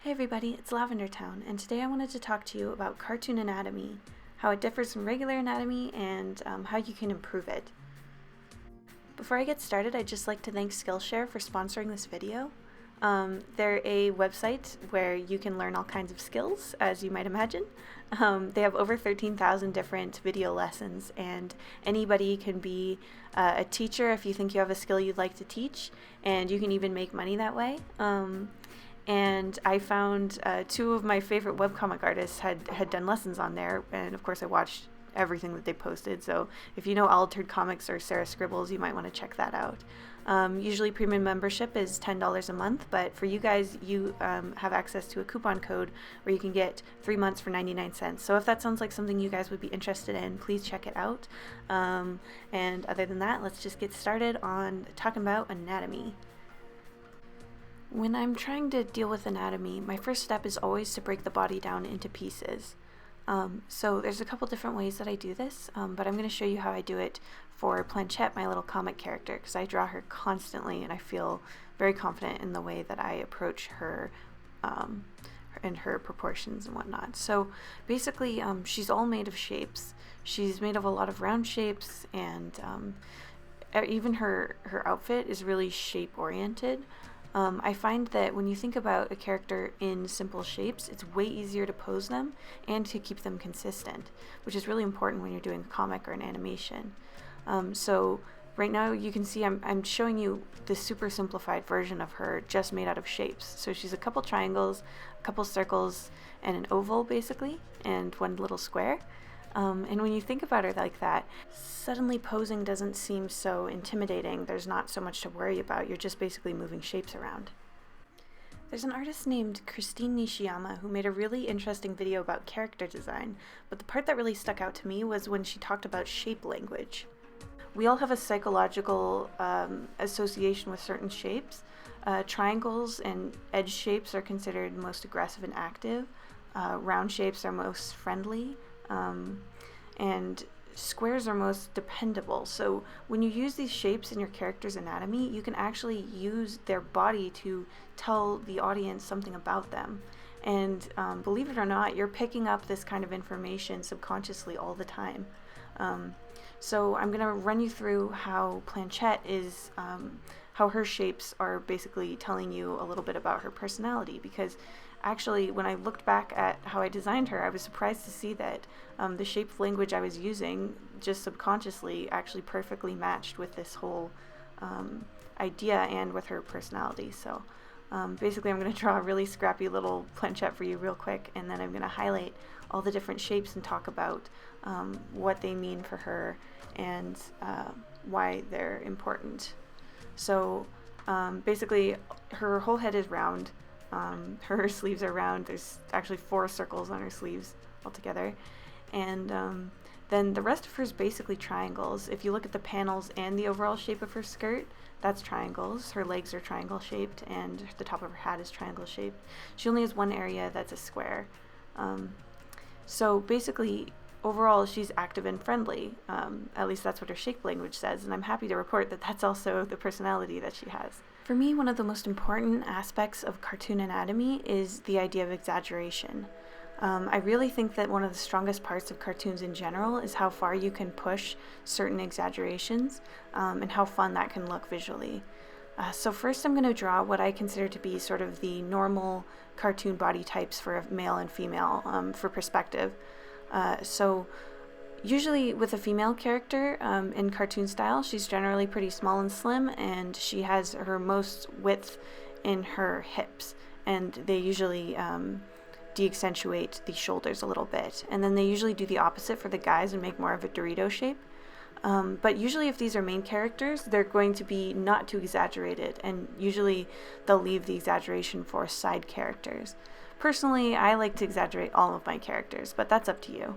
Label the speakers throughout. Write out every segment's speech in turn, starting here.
Speaker 1: Hi everybody, it's Lavender Town, and today I wanted to talk to you about cartoon anatomy, how it differs from regular anatomy, and how you can improve it. Before I get started, I'd just like to thank Skillshare for sponsoring this video. They're a website where you can learn all kinds of skills, as you might imagine. They have over 13,000 different video lessons, and anybody can be a teacher if you think you have a skill you'd like to teach, and you can even make money that way. And I found two of my favorite webcomic artists had done lessons on there, and of course I watched everything that they posted, so if you know Altered Comics or Sarah Scribbles, you might want to check that out. Usually premium membership is $10 a month, but for you guys, you have access to a coupon code where you can get 3 months for 99 cents. So if that sounds like something you guys would be interested in, please check it out. And other than that, let's just get started on talking about anatomy. When I'm trying to deal with anatomy, my first step is always to break the body down into pieces. So there's a couple different ways that I do this, but I'm going to show you how I do it for Planchette, my little comic character, because I draw her constantly and I feel very confident in the way that I approach her and her proportions and whatnot. So basically, she's all made of shapes. She's made of a lot of round shapes, and even her outfit is really shape-oriented. I find that when you think about a character in simple shapes, it's way easier to pose them and to keep them consistent, which is really important when you're doing a comic or an animation. So right now you can see I'm showing you the super simplified version of her just made out of shapes. So she's a couple triangles, a couple circles, and an oval basically, and one little square. And when you think about her like that, suddenly posing doesn't seem so intimidating. There's not so much to worry about. You're just basically moving shapes around. There's an artist named Christine Nishiyama who made a really interesting video about character design, but the part that really stuck out to me was when she talked about shape language. We all have a psychological association with certain shapes. Triangles and edge shapes are considered most aggressive and active. Round shapes are most friendly. And squares are most dependable. So when you use these shapes in your character's anatomy, you can actually use their body to tell the audience something about them. And believe it or not, you're picking up this kind of information subconsciously all the time. So I'm going to run you through how Planchette is, how her shapes are basically telling you a little bit about her personality, because actually, when I looked back at how I designed her, I was surprised to see that the shape language I was using just subconsciously actually perfectly matched with this whole idea and with her personality. So basically, I'm going to draw a really scrappy little planchette for you real quick, and then I'm going to highlight all the different shapes and talk about what they mean for her and why they're important. So basically, her whole head is round. Her sleeves are round. There's actually 4 circles on her sleeves altogether. And then the rest of her is basically triangles. If you look at the panels and the overall shape of her skirt, that's triangles. Her legs are triangle shaped, and the top of her hat is triangle shaped. She only has one area that's a square. So basically, overall, she's active and friendly. At least that's what her shape language says, and I'm happy to report that that's also the personality that she has. For me, one of the most important aspects of cartoon anatomy is the idea of exaggeration. I really think that one of the strongest parts of cartoons in general is how far you can push certain exaggerations and how fun that can look visually. So first I'm going to draw what I consider to be sort of the normal cartoon body types for male and female for perspective. So usually with a female character in cartoon style, she's generally pretty small and slim, and she has her most width in her hips, and they usually de-accentuate the shoulders a little bit. And then they usually do the opposite for the guys and make more of a Dorito shape. But usually if these are main characters, they're going to be not too exaggerated, and usually they'll leave the exaggeration for side characters. Personally, I like to exaggerate all of my characters, but that's up to you.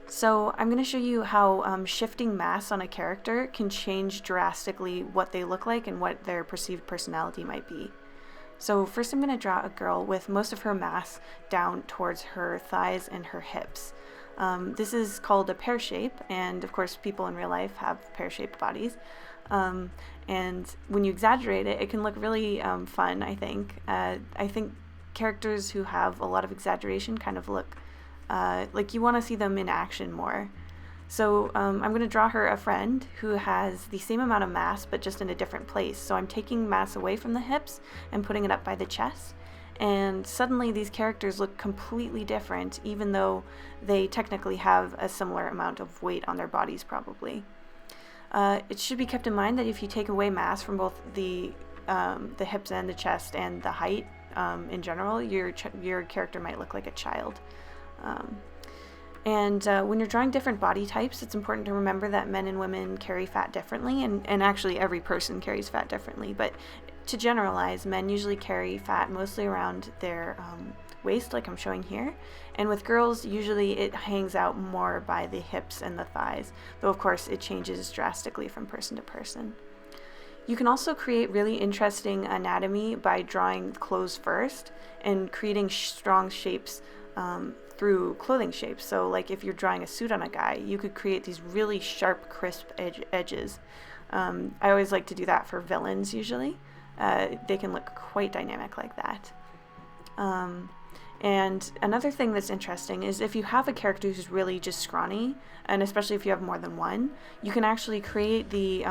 Speaker 1: So I'm going to show you how shifting mass on a character can change drastically what they look like and what their perceived personality might be. So first I'm going to draw a girl with most of her mass down towards her thighs and her hips. This is called a pear shape, and of course people in real life have pear-shaped bodies. And when you exaggerate it, it can look really fun, I think. I think characters who have a lot of exaggeration kind of look like you want to see them in action more. So I'm going to draw her a friend who has the same amount of mass but just in a different place. So I'm taking mass away from the hips and putting it up by the chest. And suddenly these characters look completely different, even though they technically have a similar amount of weight on their bodies probably. It should be kept in mind that if you take away mass from both the hips and the chest and the height in general, your character might look like a child. When you're drawing different body types, it's important to remember that men and women carry fat differently, and actually every person carries fat differently. But to generalize, men usually carry fat mostly around their waist, like I'm showing here. And with girls, usually it hangs out more by the hips and the thighs, though of course it changes drastically from person to person. You can also create really interesting anatomy by drawing clothes first and creating strong shapes through clothing shapes. So like if you're drawing a suit on a guy, you could create these really sharp, crisp edges. I always like to do that for villains usually. They can look quite dynamic like that. And another thing that's interesting is if you have a character who's really just scrawny, and especially if you have more than one, you can actually create the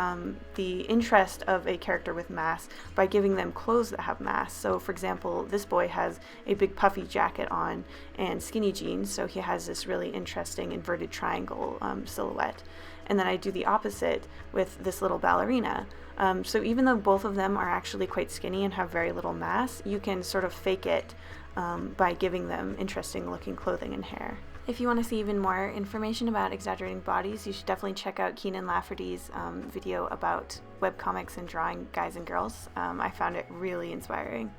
Speaker 1: interest of a character with mass by giving them clothes that have mass. So for example, this boy has a big puffy jacket on and skinny jeans, so he has this really interesting inverted triangle silhouette. And then I do the opposite with this little ballerina. So even though both of them are actually quite skinny and have very little mass, you can sort of fake it by giving them interesting looking clothing and hair. If you want to see even more information about exaggerating bodies, you should definitely check out Keenan Lafferty's video about webcomics and drawing guys and girls. I found it really inspiring.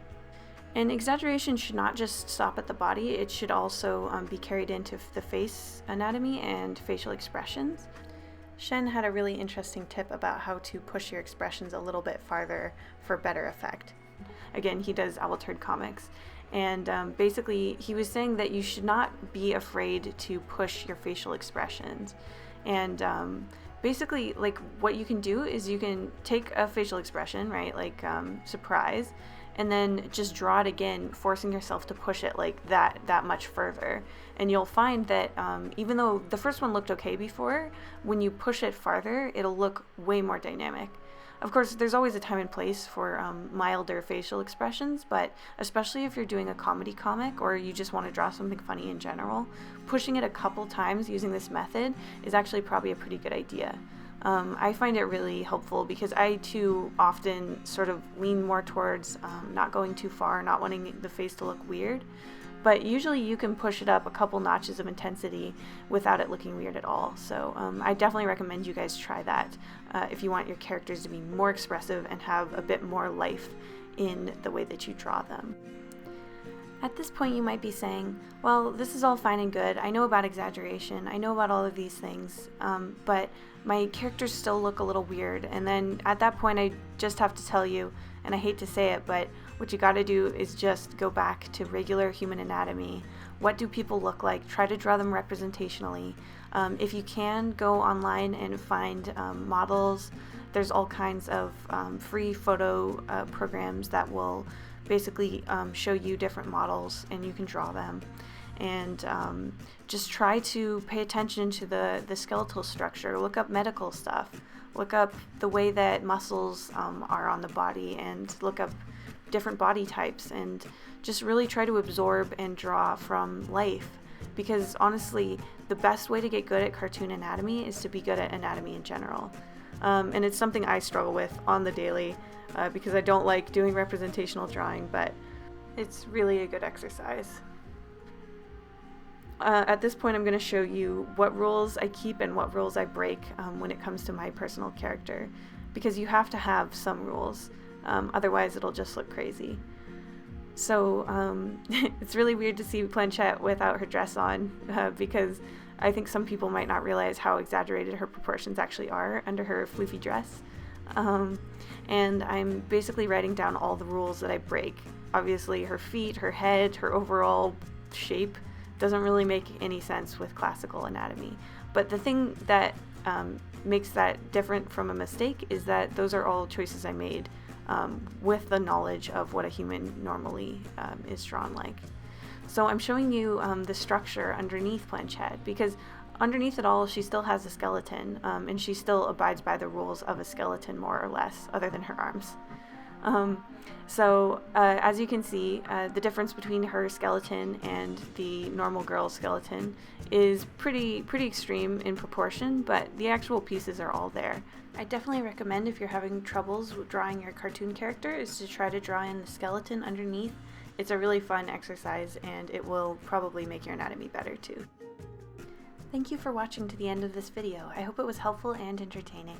Speaker 1: And exaggeration should not just stop at the body, it should also be carried into the face anatomy and facial expressions. Shen had a really interesting tip about how to push your expressions a little bit farther for better effect. Again, he does Owlturd comics. And basically, he was saying that you should not be afraid to push your facial expressions. And basically, like, what you can do is you can take a facial expression, right, like surprise, and then just draw it again, forcing yourself to push it like that much further. And you'll find that even though the first one looked okay before, when you push it farther, it'll look way more dynamic. Of course, there's always a time and place for milder facial expressions, but especially if you're doing a comedy comic or you just want to draw something funny in general, pushing it a couple times using this method is actually probably a pretty good idea. I find it really helpful because I too often sort of lean more towards not going too far, not wanting the face to look weird. But usually you can push it up a couple notches of intensity without it looking weird at all. So I definitely recommend you guys try that if you want your characters to be more expressive and have a bit more life in the way that you draw them. At this point you might be saying, well, this is all fine and good. I know about exaggeration. I know about all of these things, but my characters still look a little weird. And then at that point I just have to tell you, and I hate to say it, but what you gotta do is just go back to regular human anatomy. What do people look like? Try to draw them representationally. If you can, go online and find models. There's all kinds of free photo programs that will basically show you different models and you can draw them. And just try to pay attention to the skeletal structure. Look up medical stuff. Look up the way that muscles are on the body, and look up different body types, and just really try to absorb and draw from life. Because honestly, the best way to get good at cartoon anatomy is to be good at anatomy in general. And it's something I struggle with on the daily because I don't like doing representational drawing, but it's really a good exercise. At this point, I'm going to show you what rules I keep and what rules I break when it comes to my personal character, because you have to have some rules, otherwise it'll just look crazy. So it's really weird to see Planchette without her dress on, because I think some people might not realize how exaggerated her proportions actually are under her floofy dress. And I'm basically writing down all the rules that I break. Obviously, her feet, her head, her overall shape doesn't really make any sense with classical anatomy. But the thing that makes that different from a mistake is that those are all choices I made with the knowledge of what a human normally is drawn like. So I'm showing you the structure underneath Planchette, because underneath it all, she still has a skeleton, and she still abides by the rules of a skeleton, more or less, other than her arms. As you can see, the difference between her skeleton and the normal girl's skeleton is pretty extreme in proportion, but the actual pieces are all there. I definitely recommend, if you're having troubles with drawing your cartoon character, is to try to draw in the skeleton underneath. It's a really fun exercise, and it will probably make your anatomy better too. Thank you for watching to the end of this video. I hope it was helpful and entertaining.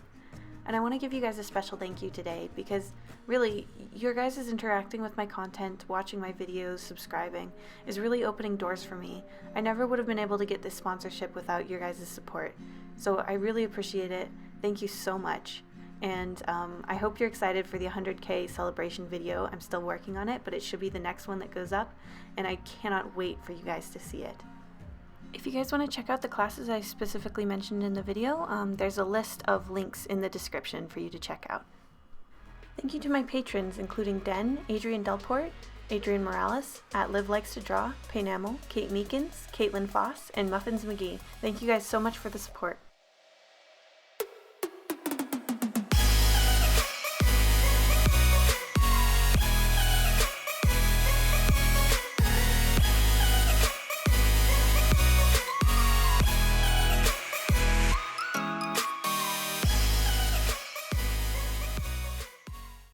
Speaker 1: And I want to give you guys a special thank you today, because really, your guys' interacting with my content, watching my videos, subscribing, is really opening doors for me. I never would have been able to get this sponsorship without your guys' support. So I really appreciate it. Thank you so much. And I hope you're excited for the 100K celebration video. I'm still working on it, but it should be the next one that goes up, and I cannot wait for you guys to see it. If you guys want to check out the classes I specifically mentioned in the video, there's a list of links in the description for you to check out. Thank you to my patrons, including Den, Adrian Delport, Adrian Morales, At Liv Likes to Draw, Paynamel, Kate Meekins, Caitlin Foss, and Muffins McGee. Thank you guys so much for the support.